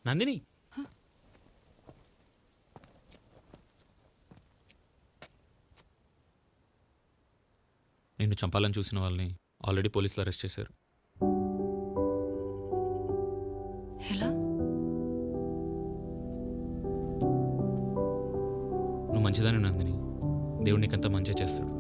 నందిని నిన్ను చంపాలని చూసిన వాళ్ళని ఆల్రెడీ పోలీసులు అరెస్ట్ చేశారు. ఎలా? నువ్వు మంచిదాని నందిని, దేవుడు నీకంతా మంచిగా చేస్తాడు.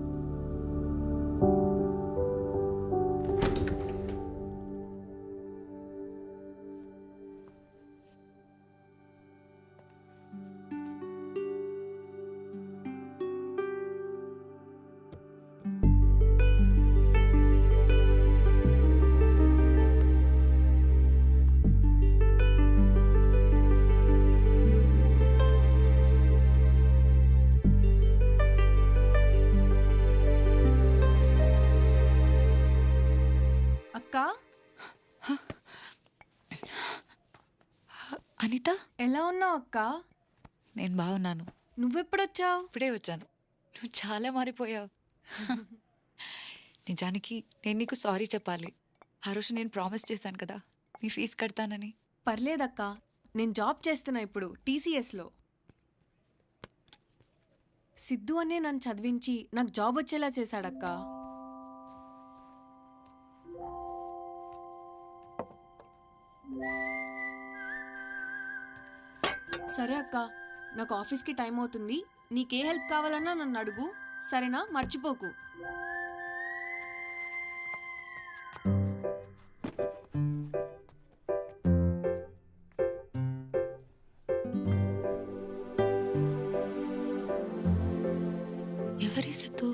అనిత, ఎలా ఉన్నావు అక్క? నేను బాగున్నాను. నువ్వెప్పుడొచ్చావు? ఇప్పుడే వచ్చాను. నువ్వు చాలా మారిపోయావు. నిజానికి నేను నీకు సారీ చెప్పాలి. ఆ రోజు నేను ప్రామిస్ చేశాను కదా నీ ఫీజు కడతానని. పర్లేదక్క, నేను జాబ్ చేస్తున్నా ఇప్పుడు TCSలో. సిద్ధు అనే నన్ను చదివించి నాకు జాబ్ వచ్చేలా చేశాడక్క. సరే అక్క, నాకు ఆఫీస్కి టైం అవుతుంది. నీకే హెల్ప్ కావాలన్నా నన్ను అడుగు, సరేనా? మర్చిపోకు. ఎవరి సిద్ధు?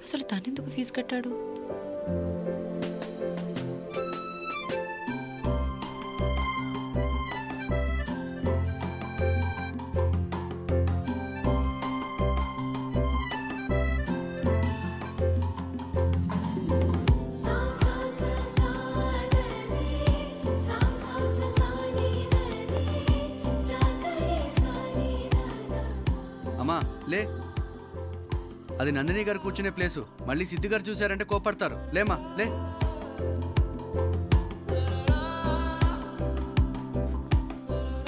అసలు తనెందుకు ఫీజు కట్టాడు? అమ్మా లే, అది నందిని గారు కూర్చునే ప్లేసు. మళ్ళీ సిద్ధు గారు చూశారంటే కోపడతారు. లేమా లే.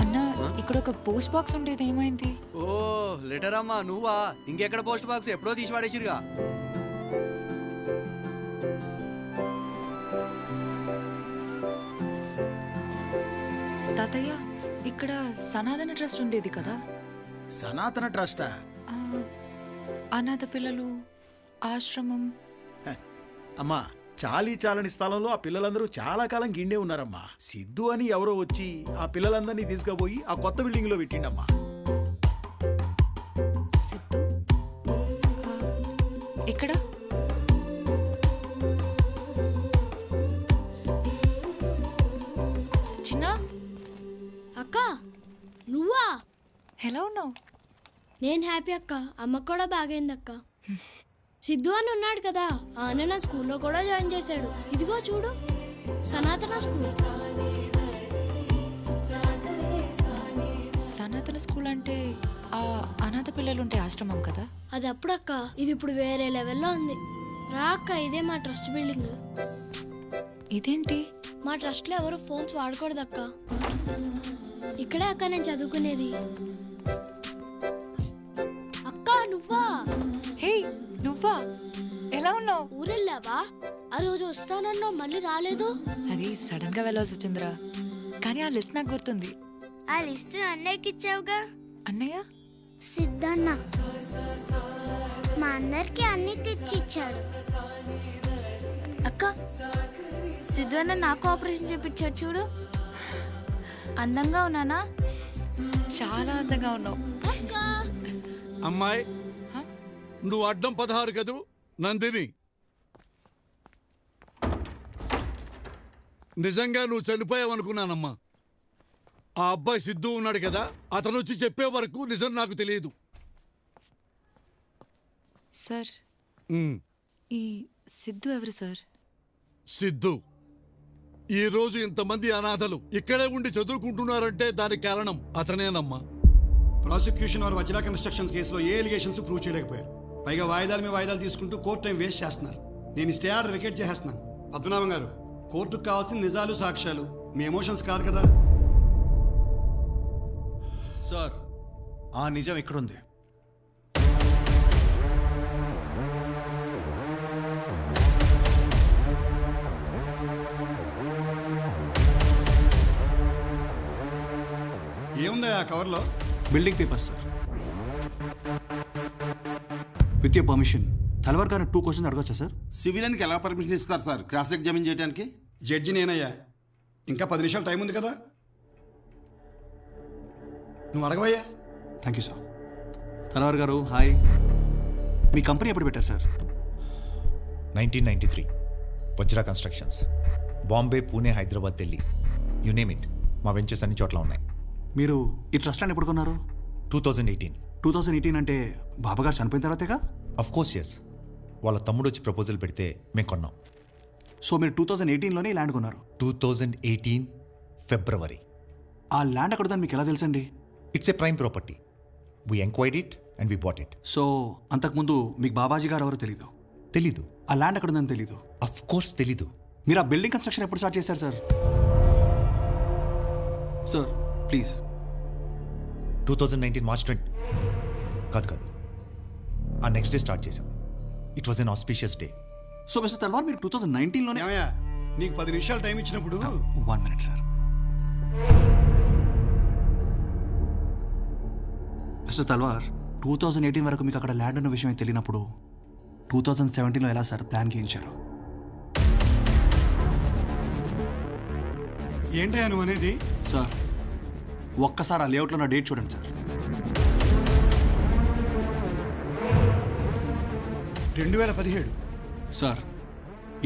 అన్నా, ఇక్కడ ఒక పోస్ట్ బాక్స్ ఉండేది, ఏమైంది? ఓ లెటర్ అమ్మా, నువ్వా? ఇంకెక్కడ పోస్ట్ బాక్స్, ఎప్పుడో తీసి వాడేసిరుగా. తాతయ్య, ఇక్కడ సనాతన ట్రస్ట్ ఉండేది కదా? సనాతన ట్రస్టా? అనాథ పిల్లలు ఆశ్రమం. అమ్మా, చాలని స్థలంలో ఆ పిల్లలందరూ చాలా కాలం గిండే ఉన్నారమ్మా. సిద్ధు అని ఎవరో వచ్చి ఆ పిల్లలందరినీ తీసుకుపోయి ఆ కొత్త బిల్డింగ్ లో పెట్టిండమ్మా. సిద్ధు ఎక్కడ? చిన్న అక్క, నువ్వా? ఎలా ఉన్నావు? నేను హ్యాపీ అక్క. అమ్మకు కూడా బాగైంది అక్క. సిద్ధు అని ఉన్నాడు కదా, ఆ అన్న నా స్కూల్లో కూడా జాయిన్ చేశాడు. ఇదిగో చూడు, సనాతన స్కూల్. సనాతన స్కూల్ అంటే ఆ అనాథ పిల్లలుంటే ఆశ్రమం కదా? అది అప్పుడక్క, ఇది ఇప్పుడు వేరే లెవెల్లో ఉంది. రా అక్క, ఇదే మా ట్రస్ట్ బిల్డింగ్. ఇదేంటి? మా ట్రస్ట్లో ఎవరు ఫోన్స్ వాడకూడదు అక్క. ఇక్కడే అక్క నేను చదువుకునేది. అక్క నువ్వా? హే, నువ్వా? ఎలా ఉన్నావు? ఊరెళ్ళావా? ఆ రోజు వస్తానన్నావు, మళ్ళీ రాలేదు. అది సడన్ గా వెళ్ళాల్సి వచ్చిందిరా, కానీ ఆ లిస్ట్ నాకు గుర్తుంది. ఆ లిస్ట్ అన్నయ్యకి ఇచ్చావుగా. అన్నయ్య? సిద్ధన్న మా అందరికి అన్ని తెచ్చిచ్చాడు. అక్క, సిద్ధు అన్న నాకు ఆపరేషన్ చేపించాడు చూడు. అందంగా ఉన్నానా? చాలా అందంగా ఉన్నావు. అమ్మాయి, నువ్వు అడ్డం 16 కదూ? నందిని, నిజంగా నువ్వు చనిపోయావనుకున్నానమ్మా. ఆ అబ్బాయి సిద్ధు ఉన్నాడు కదా, అతను వచ్చి చెప్పే వరకు నిజం నాకు తెలియదు. సార్, ఈ సిద్ధు ఎవరు సార్? సిద్ధు ఈ రోజు ఇంతమంది అనాథలు ఇక్కడే ఉండి చదువుకుంటున్నారంటే దానికి కారణం అతనేనమ్మా. ప్రాసిక్యూషన్ వారు వజ్రా కన్స్ట్రక్షన్స్ కేసులో ఏ ఎలిగేషన్స్ ప్రూవ్ చేయలేకపోయారు. పైగా వాయిదాల మీద వాయిదాలు తీసుకుంటూ కోర్టు టైం వేస్ట్ చేస్తున్నారు. నేను స్టే ఆర్డర్ వికెట్ చేసేస్తున్నాను. పద్మనాభం గారు, కోర్టుకు కావాల్సిన నిజాలు సాక్ష్యాలు, మీ ఎమోషన్స్ కాదు కదా. సార్ ఆ నిజం ఎక్కడుంది? ఏముందా ఆ కవర్లో? Building papers sir. With your permission Talwar garu 2 questions అడగొచ్చా సార్? సివిలియన్కి ఎలా పర్మిషన్ ఇస్తారు సార్ క్రాస్ ఎగ్జామిన్ చేయడానికి? జడ్జి నేనయ్యా. ఇంకా 10 నిమిషాలు టైం ఉంది కదా, నువ్వు అడగవయ్యా. Thank you sir. Talwar garu hi. మీ కంపెనీ ఎప్పుడు పెట్టారు sir? 1993 Vajra constructions. Bombay, Pune, Hyderabad, Delhi, you name it, మా వెంచర్స్ అన్ని చోట్ల ఉన్నాయి. మీరు ఈ ట్రస్ట్ ల్యాండ్ ఎప్పుడు కొన్నారు? 2018. 2018 అంటే బాబాగారు చనిపోయిన తర్వాతేగా? Of course yes. వాళ్ళ తమ్ముడు వచ్చి ప్రపోజల్ పెడితే మేము కొన్నాం. సో మీరు 2018లోనే ఈ ల్యాండ్ కొన్నారు? 2018 ఫిబ్రవరి. ఆ ల్యాండ్ అక్కడ మీకు ఎలా తెలుసండి? It's a prime property. We enquired it and we bought it. So అంతకుముందు మీకు బాబాజీ గారు ఎవరో తెలీదు? తెలీదు. ఆ ల్యాండ్ అక్కడ ఉందని తెలీదు? అఫ్ కోర్స్ తెలీదు. మీరు ఆ బిల్డింగ్ కన్స్ట్రక్షన్ ఎప్పుడు స్టార్ట్ చేశారు సార్? Sir please. 2019 మార్చ్ 20 కాదు, ఆ నెక్స్ట్ డే స్టార్ట్ చేసాం. It was an auspicious day. So mister Talwar మీరు 2019లోనే? ఏమయ్యా, నీకు 10 నిమిషాలు టైం ఇచ్చినప్పుడు 1 మినిట్ సార్. మిస్టర్ తల్వార్ 2018 వరకు మీకు అక్కడ ల్యాండ్ ఉన్న విషయం తెలియనప్పుడు 2017లో ఎలా సార్ ప్లాన్ గీయించారు? ఏంటయ్యా నువ్వు అనేది? సార్ ఒక్కసారి ఆ లేఅవుట్లో ఉన్న డేట్ చూడండి సార్. 2017. సార్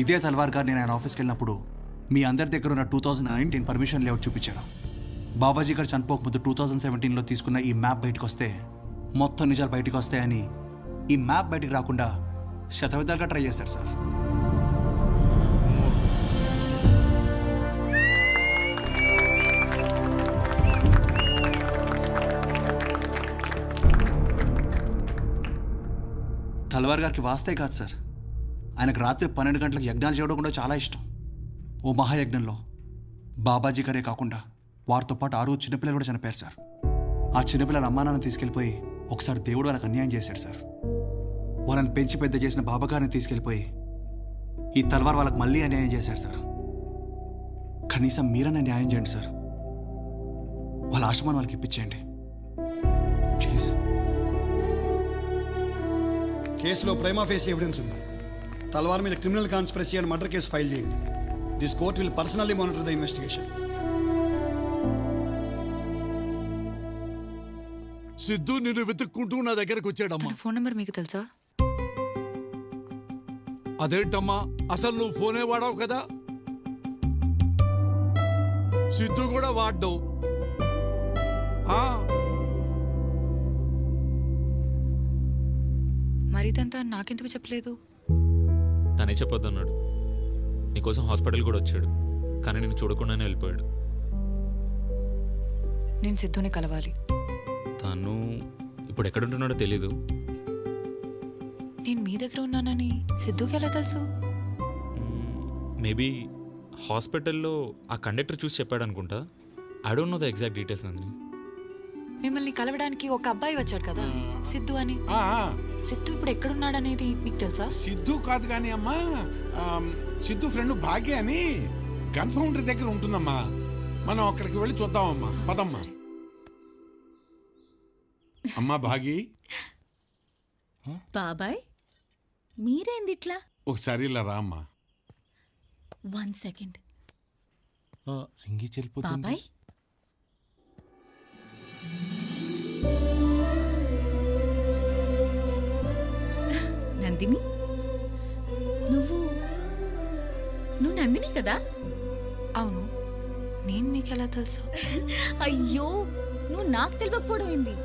ఇదే తల్వార్ గారు నేను ఆయన ఆఫీస్కి వెళ్ళినప్పుడు మీ అందరి దగ్గర ఉన్న 2019 పర్మిషన్ లేఅవుట్ చూపించాను. బాబాజీ గారు చనిపోకముందు 2017లో తీసుకున్న ఈ మ్యాప్ బయటకు వస్తే మొత్తం నిజాలు బయటకు వస్తాయని ఈ మ్యాప్ బయటికి రాకుండా శతవిధాలుగా ట్రై చేశారు సార్. తల్వార్ గారికి వాస్తే కాదు సార్, ఆయనకు రాత్రి 12 గంటలకు యజ్ఞాలు చేయడం కూడా చాలా ఇష్టం. ఓ మహాయజ్ఞంలో బాబాజీ గారే కాకుండా వారితో పాటు 6 చిన్నపిల్లలు కూడా చనిపోయారు సార్. ఆ చిన్నపిల్లల అమ్మానాన్ని తీసుకెళ్ళిపోయి ఒకసారి దేవుడు వాళ్ళకి అన్యాయం చేశాడు సార్. వాళ్ళని పెంచి పెద్ద చేసిన బాబాగారిని తీసుకెళ్ళిపోయి ఈ తల్వార్ వాళ్ళకి మళ్ళీ అన్యాయం చేశారు సార్. కనీసం మీరన్నా న్యాయం చేయండి సార్. వాళ్ళ ఆశ్రమాన్ని వాళ్ళకి ఇప్పించేయండి ప్లీజ్. కేసులో ప్రైమా ఫేసి ఎవిడెన్స్ ఉంది. తల్వార్ మీద criminal conspiracy and murder case file చేయండి. This court will personally monitor the investigation. Siddhu నిన్ను వెతుక్కుంటూ నా దగ్గరకు వచ్చాడమ్మా. ఫోన్ నెంబర్ మీకు తెలుసా? అదేంటమ్మా, అసలు నువ్వు ఫోనే వాడావు కదా? సిద్ధు కూడా వాడ్డావు. మరి ఇదంతా నాకెందుకు చెప్పలేదు? తనే చెప్పొద్దన్నాడు. నీకోసం హాస్పిటల్ కూడా వచ్చాడు, కానీ నేను చూడకుండానే వెళ్ళిపోయాడు. నేను సిద్ధుని కలవాలి. తను ఇప్పుడు ఎక్కడుంటున్నాడో తెలీదు. నేను మీ దగ్గర ఉన్నానని సిద్ధుకి ఎలా తెలుసు? మేబీ హాస్పిటల్లో ఆ కండక్టర్ చూసి చెప్పాడు అనుకుంటా. I don't know the exact details అండి. మిమ్మల్ని కలవడానికి ఒక అబ్బాయి వచ్చాడు కదా, సిద్ధు అని. సిద్ధు ఇప్పుడు ఎక్కడున్నాడనేది మీకు తెలుసా? సిద్ధు కాదు కానీ అమ్మా, సిద్ధు ఫ్రెండ్ భాగ్య అని గన్ ఫౌండరీ దగ్గర ఉంటుందమ్మా. మనం అక్కడికి వెళ్ళి చూద్దామమ్మా, పదమ్మా. అమ్మా భాగి. బాబాయ్ మీరేంది ఇట్లా? ఒకసారి ఇలా రా అమ్మా. 1 సెకండ్. రింగి చెల్లిపోతుంది. బాబాయ్ నందిని, నువ్వు నందిని కదా? అవును. నేను నీకెలా తెలుసు? అయ్యో, నువ్వు నాకు తెలియకపోవడం ఏంది?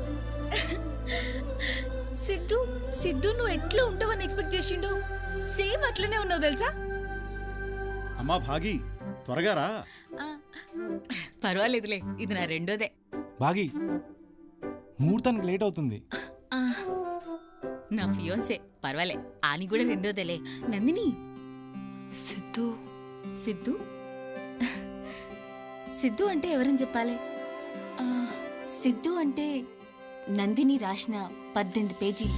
సిద్ధు నువ్వు ఎట్లా ఉంటావని ఎక్స్పెక్ట్ చేసిండు. సేమ్ అట్లనే ఉన్నావు తెలుసా? అమ్మా భాగి, త్వరగా రా. పర్వాలేదులే, ఇది నా రెండోదే. బాగి ముహూర్తానికి లేట్ అవుతుంది. నా ఫియోన్సే, పర్వాలే, ఆని కూడా రెండోదేలే. నందిని, సిద్ధు సిద్ధు సిద్ధు అంటే ఎవరని చెప్పాలి? సిద్ధు అంటే నందిని రాసిన 18 పేజీలు.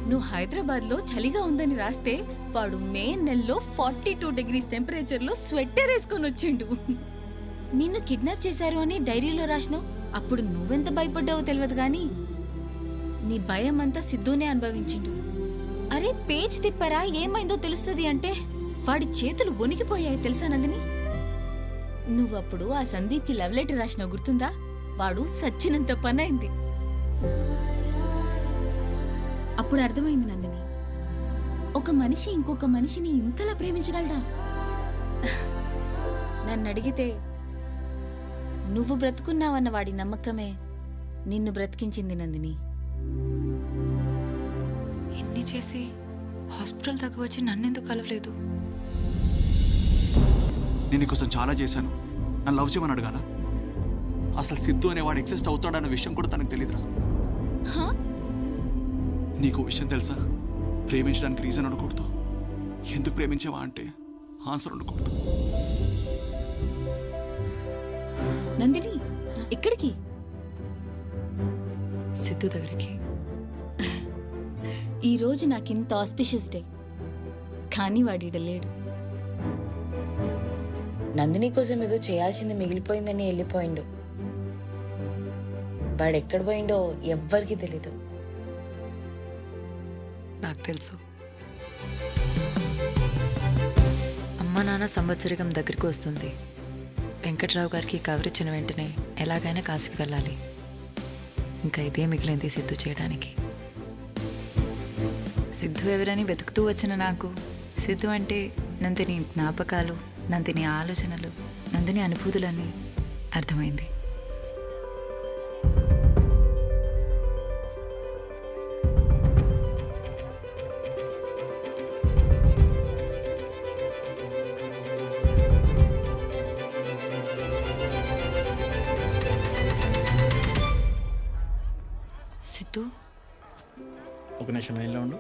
నువ్వు హైదరాబాద్లో చలిగా ఉందని రాస్తే వాడు మే నెలలో 42 degrees టెంపరేచర్లో స్వెట్టర్ వేసుకొని వచ్చిండు. నిన్ను కిడ్నాప్ చేశారు అని డైరీలో రాసినావు. అప్పుడు నువ్వెంత భయపడ్డావో తెలియదు గాని నీ భయం అంతా సిద్ధునే అనుభవించిండు. అరే పేజ్ తిప్పరా ఏమైందో తెలుస్తుంది అంటే వాడి చేతులు వణికిపోయాయి తెలుసా నందిని. నువ్వప్పుడు ఆ సందీప్కి లవ్ లెటర్ రాసినావు గుర్తుందా? వాడు సచ్చినంత పనైంది. అప్పుడు అర్థమైంది నందిని, ఒక మనిషి ఇంకొక మనిషిని ఇంతలా ప్రేమించగలడా? నన్ను అడిగితే నువ్వు బ్రతుకున్నావన్న వాడి నమ్మకమే నిన్ను బ్రతికించింది నందిని. ఎన్ని చేసి హాస్పిటల్ దాకా వచ్చి నన్నెందుకు కలవలేదు? నేను నీకోసం చాలా చేశాను. నన్ను లవ్ చేయమని అడగాల? అసలు సిద్ధు అనేవాడు ఎగ్జిస్ట్ అవుతాడన్న విషయం కూడా తనకు తెలియదురా. నీకు విషయం తెలుసా? ప్రేమించడానికి రీజన్ ఉండకూడదు. ఎందుకు ప్రేమించావా అంటే ఆన్సర్ ఉండకూడదు. నందిని ఎక్కడికి? సిద్ధు దగ్గరికి. ఈరోజు నాకింత ఆస్పిషియస్ డే, కానీ వాడిడ లేడు. నందిని కోసం ఏదో చేయాల్సింది మిగిలిపోయిందని వెళ్ళిపోయిండు. వాడెక్కడ పోయిండో ఎవ్వరికి తెలీదు. నాకు తెలుసు. అమ్మ నాన్న సంవత్సరికం దగ్గరికి వస్తుంది. వెంకట్రావు గారికి కవర్ ఇచ్చిన వెంటనే ఎలాగైనా కాశీకి వెళ్ళాలి. ఇంకా ఇదే మిగిలింది సిద్ధు చేయడానికి. సిద్ధు ఎవరని వెతుకుతూ వచ్చిన నాకు సిద్ధు అంటే నందిని జ్ఞాపకాలు, నందిని ఆలోచనలు, నందిని అనుభూతులని అర్థమైంది. సిద్ధు, ఒక నిమిషం లైన్లో ఉండు.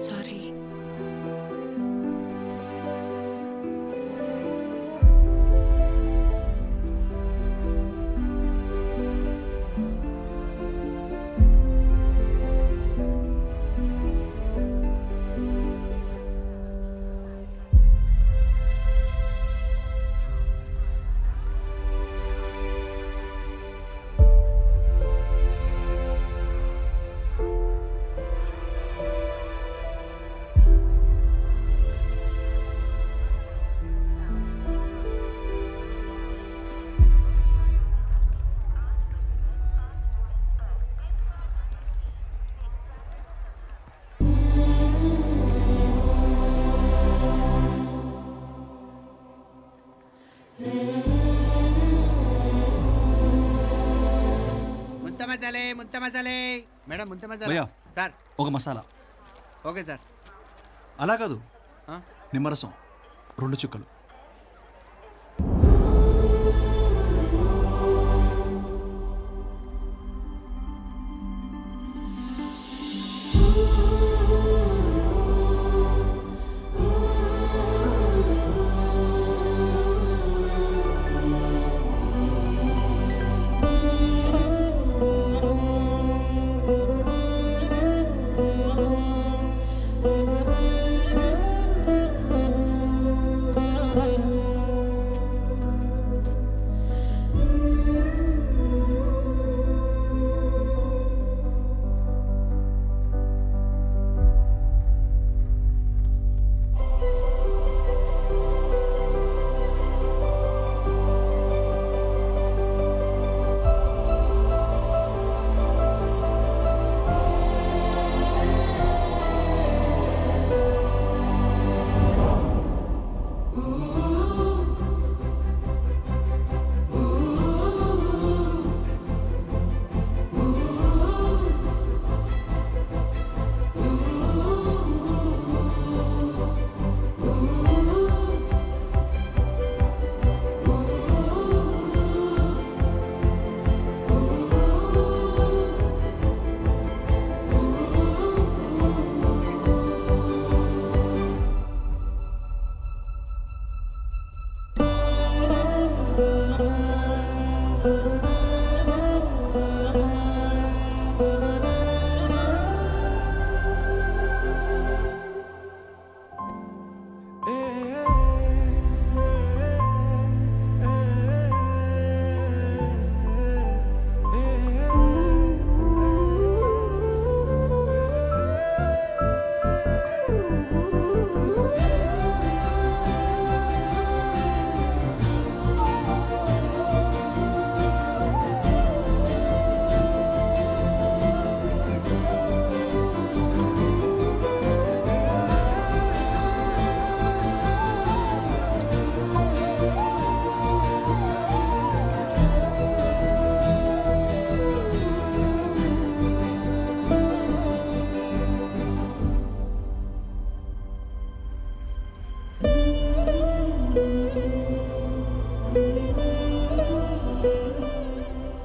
సారీ. మేడం ముంత మసాలా భయ్యా, సార్. ఒక మసాలా. Okay sir. అలా కాదు, ఆ? నిమ్మరసం 2 చుక్కలు.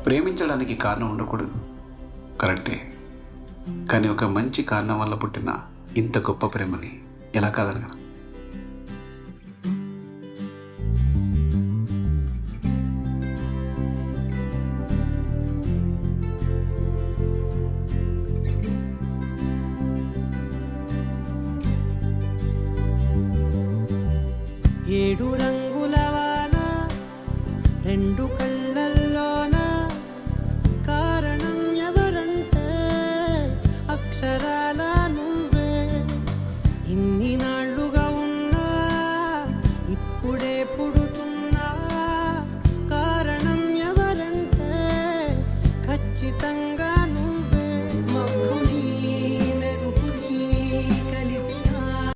ప్రేమించడానికి కారణం ఉండకూడదు, కరెక్టే. కానీ ఒక మంచి కారణం వల్ల పుట్టిన ఇంత గొప్ప ప్రేమని ఎలా కాదనగలం? ఏడు రంగుల వాన రెండు కళ్ళల్లోన కారణం ఎవరంటే అక్షరాల నువ్వే. ఇన్ని నాళ్ళుగా ఉన్నా ఇప్పుడే పుడుతున్నా కారణం ఎవరంటే ఖచ్చితంగా